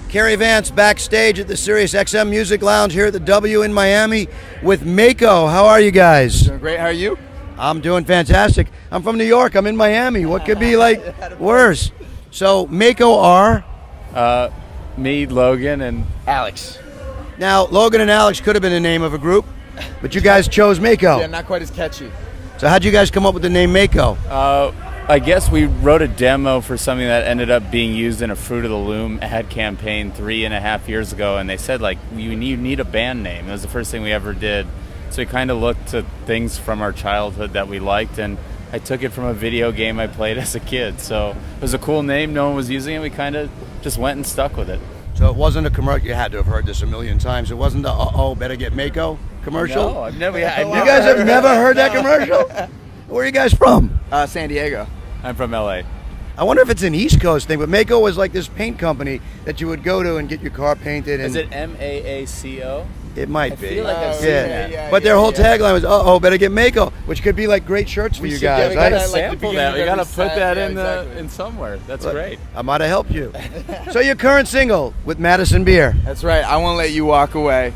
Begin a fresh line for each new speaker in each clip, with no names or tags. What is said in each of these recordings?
Kerry Vance backstage at the Sirius XM Music Lounge here at the W in Miami with Mako. How are you guys?
Doing great. How are you?
I'm doing fantastic. I'm from New York. I'm in Miami. What could be worse? So Mako are?
Me, Logan, and
Alex.
Now, Logan and Alex could have been the name of a group, but you guys chose Mako.
Yeah, not quite as catchy.
So how'd you guys come up with the name Mako?
I guess we wrote a demo for something that ended up being used in a Fruit of the Loom ad campaign 3.5 years ago, and they said, you need a band name. It was the first thing we ever did. So we kind of looked to things from our childhood that we liked, and I took it from a video game I played as a kid. So it was a cool name. No one was using it. We kind of just went and stuck with it.
So it wasn't a commercial. You had to have heard this a million times. It wasn't the better get Mako commercial?
No, I've never.
You guys have never heard that commercial? Where are you guys from?
San Diego.
I'm from LA.
I wonder if it's an East Coast thing, but Mako was like this paint company that you would go to and get your car painted. And
is it Maaco?
It might be.
I feel like I've seen that.
Yeah, but their whole tagline was, better get Mako, which could be like great shirts for you guys.
We gotta
Right?
sample that. We gotta put that in somewhere. That's great.
I might have helped you. So your current single with Madison Beer.
That's right. I Won't Let You Walk Away.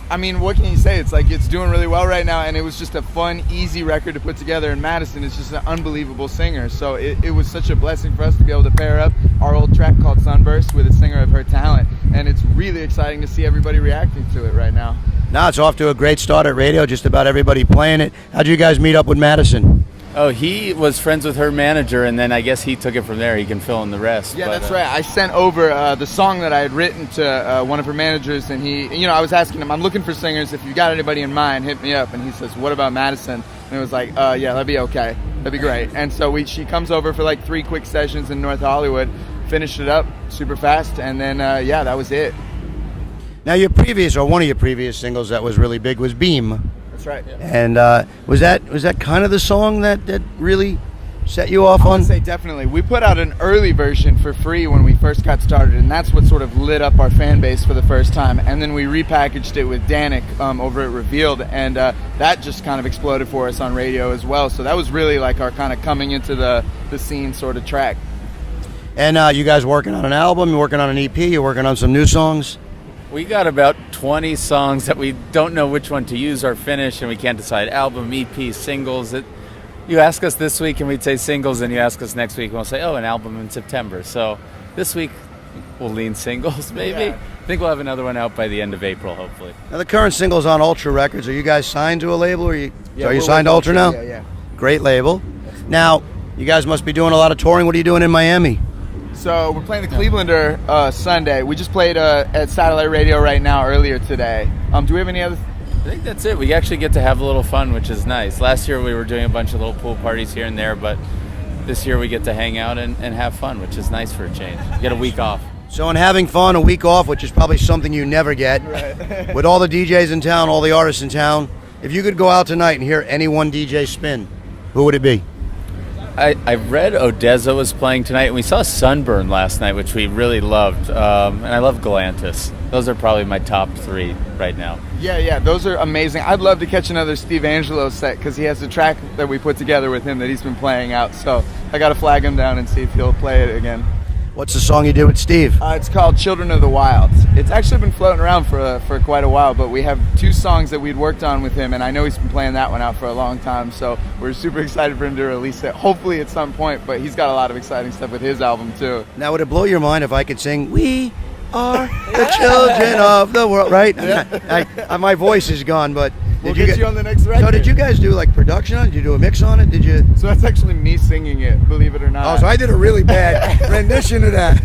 What can you say? It's doing really well right now, and it was just a fun, easy record to put together, and Madison is just an unbelievable singer, so it was such a blessing for us to be able to pair up our old track called Sunburst with a singer of her talent, and it's really exciting to see everybody reacting to it right now.
Now it's off to a great start at radio, just about everybody playing it. How'd you guys meet up with Madison?
Oh, he was friends with her manager, and then I guess he took it from there. He can fill in the rest.
Yeah, that's right. I sent over the song that I had written to one of her managers, and he, I was asking him, I'm looking for singers. If you got anybody in mind, hit me up. And he says, what about Madison? And it was like, yeah, that'd be okay. That'd be great. And so she comes over for 3 quick sessions in North Hollywood, finished it up super fast, and then, that was it.
Now one of your previous singles that was really big was Beam.
That's right. Yeah.
And was that kind of the song that really set you off on?
I would say definitely. We put out an early version for free when we first got started, and that's what sort of lit up our fan base for the first time. And then we repackaged it with Danik over at Revealed, and that just kind of exploded for us on radio as well. So that was really our kind of coming into the scene sort of track.
And you guys working on an album, you're working on an EP, you're working on some new songs?
We got about 20 songs that we don't know which one to use or finish, and we can't decide album, EP, singles. You ask us this week and we'd say singles, and you ask us next week and we'll say, an album in September. So this week we'll lean singles maybe.
Yeah.
I think we'll have another one out by the end of April, hopefully.
Now the current single's on Ultra Records. Are you guys signed to a label? Are you
we're
signed to Ultra now?
Yeah.
Great label. Now, you guys must be doing a lot of touring. What are you doing in Miami?
So we're playing the Clevelander Sunday. We just played at Satellite Radio right now earlier today. Do we have any other?
I think that's it. We actually get to have a little fun, which is nice. Last year we were doing a bunch of little pool parties here and there, but this year we get to hang out and have fun, which is nice for a change. Get a week off.
So in having fun, a week off, which is probably something you never get,
right.
With all the DJs in town, all the artists in town, if you could go out tonight and hear any one DJ spin, who would it be?
I read Odessa was playing tonight, and we saw Sunburn last night, which we really loved. And I love Galantis. Those are probably my top 3 right now.
Yeah, those are amazing. I'd love to catch another Steve Angelo set because he has a track that we put together with him that he's been playing out. So I got to flag him down and see if he'll play it again.
What's the song you did with Steve?
It's called Children of the Wild. It's actually been floating around for quite a while, but we have 2 songs that we'd worked on with him, and I know he's been playing that one out for a long time, so we're super excited for him to release it, hopefully at some point, but he's got a lot of exciting stuff with his album, too.
Now, would it blow your mind if I could sing, "We are the children of the world," right? Yeah. My voice is gone, but...
We'll get you on the next record.
So did you guys do production on it? Did you do a mix on it? Did you?
So that's actually me singing it, believe it or not.
Oh, so I did a really bad rendition of that.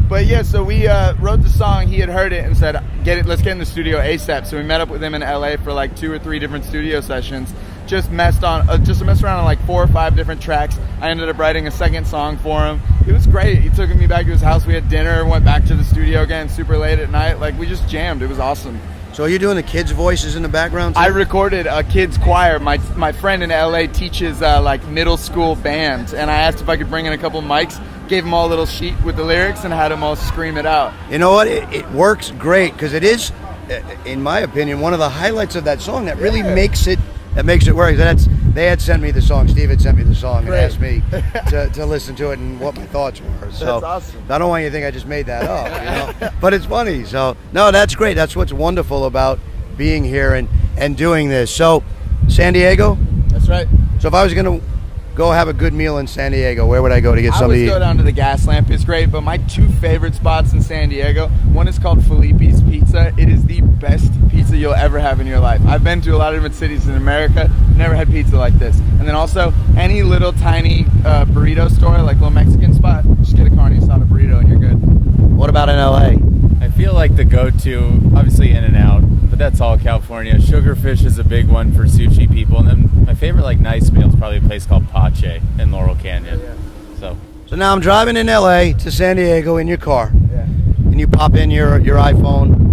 But yeah, so we wrote the song, he had heard it and said, let's get in the studio ASAP. So we met up with him in LA for 2 or 3 different studio sessions. Just messed around on 4 or 5 different tracks. I ended up writing a second song for him. It was great. He took me back to his house. We had dinner, went back to the studio again super late at night. We just jammed. It was awesome.
So are you doing the kids' voices in the background too?
I recorded a kids' choir. My friend in LA teaches middle school band, and I asked if I could bring in a couple mics, gave them all a little sheet with the lyrics, and had them all scream it out.
You know what? It works great because it is, in my opinion, one of the highlights of that song that really makes it work. That's they had sent me the song. Steve had sent me the song and
Great.
asked me to listen to it and what my thoughts were. So
That's awesome.
I don't want you to think I just made that up, but it's funny. So no, that's great. That's what's wonderful about being here and doing this. So San Diego.
That's right.
So if I was going to go have a good meal in San Diego, where would I go to get
I
something
always
to eat?
go down to the Gas Lamp. It's great, but my 2 favorite spots in San Diego, one is called Felipe's Pizza. It is the best pizza you'll ever have in your life. I've been to a lot of different cities in America, never had pizza like this. And then also, any little tiny burrito store, like little Mexican spot, just get a carne asada burrito and you're good.
What about in LA?
I feel like the go-to, obviously In-N-Out, but that's all California. Sugarfish is a big one for sushi people, and then my favorite like nice meal is probably a place called Pache in Laurel Canyon. So
Now I'm driving in LA to San Diego in your car,
Yeah.
and you pop in your iPhone.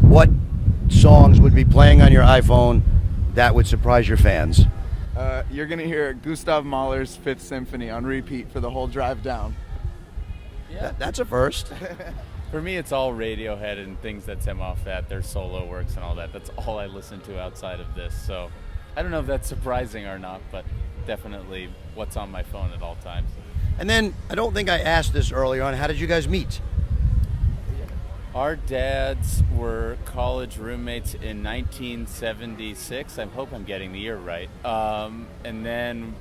What songs would be playing on your iPhone that would surprise your fans?
You're going to hear Gustav Mahler's Fifth Symphony on repeat for the whole drive down.
That's a first.
for me, it's all Radiohead and things that stem off that, their solo works and all that. That's all I listen to outside of this. So I don't know if that's surprising or not, but definitely what's on my phone at all times.
And then, I don't think I asked this earlier on, how did you guys meet?
Our dads were college roommates in 1976. I hope I'm getting the year right. And then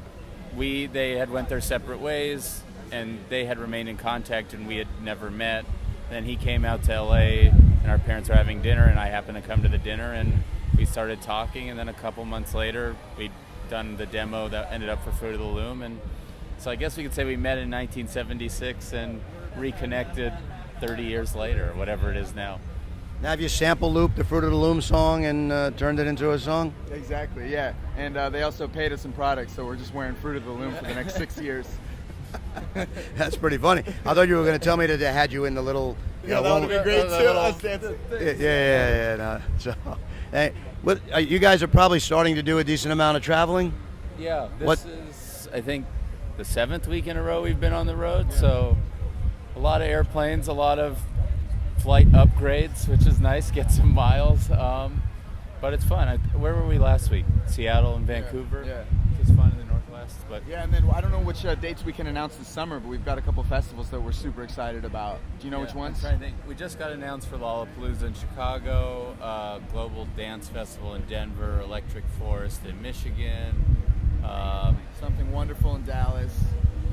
they had went their separate ways, and they had remained in contact, and we had never met. Then he came out to LA, and our parents were having dinner, and I happened to come to the dinner, and we started talking. And then a couple months later, we'd done the demo that ended up for Fruit of the Loom, and so I guess we could say we met in 1976 and reconnected 30 years later, or whatever it is now.
Now, have you sample looped the Fruit of the Loom song and turned it into a song?
Exactly, yeah. And they also paid us some products, so we're just wearing Fruit of the Loom for the next 6 years.
That's pretty funny. I thought you were going to tell me that they had you in the little...
Yeah, that would have been great too. Us dancing.
Yeah. No. So, hey, you guys are probably starting to do a decent amount of traveling?
Yeah, this is, I think, the 7th week in a row we've been on the road, so a lot of airplanes, a lot of flight upgrades, which is nice, get some miles, but it's fun. Where were we last week? Seattle and Vancouver?
Yeah.
It was fun in the Northwest. But
Yeah, and then I don't know which dates we can announce this summer, but we've got a couple festivals that we're super excited about. Do you know which ones?
I'm trying to think. We just got announced for Lollapalooza in Chicago, Global Dance Festival in Denver, Electric Forest in Michigan.
Something Wonderful in Dallas.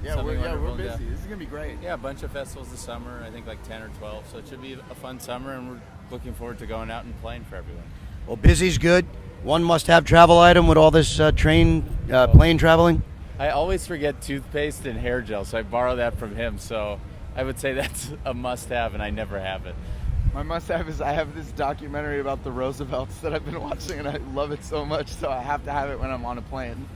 Yeah,
Something
we're
Wonderful,
busy.
yeah.
This is gonna be great.
Yeah, a bunch of festivals this summer, I think like 10 or 12, so it should be a fun summer, and we're looking forward to going out and playing for everyone.
Well, busy's good. One must-have travel item with all this plane traveling.
I always forget toothpaste and hair gel, so I borrow that from him, so I would say that's a must-have, and I never have it.
My must-have is I have this documentary about the Roosevelts that I've been watching, and I love it so much, so I have to have it when I'm on a plane.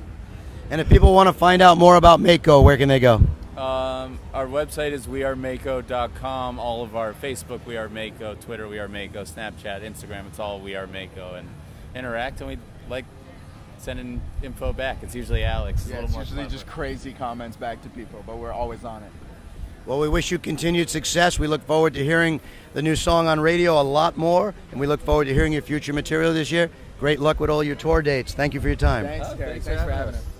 And if people want to find out more about Mako, where can they go?
Our website is wearemako.com. All of our Facebook, We Are Mako, Twitter, We Are Mako, Snapchat, Instagram, it's all We Are Mako. And interact, and we like sending info back. It's usually Alex.
Yeah,
a
it's
little more
usually
clever.
just crazy comments back to people, but we're always on it.
Well, we wish you continued success. We look forward to hearing the new song on radio a lot more, and we look forward to hearing your future material this year. Great luck with all your tour dates. Thank you for your time.
Thanks, Gary.
thanks
Thanks
for
for
having
having
us.
us.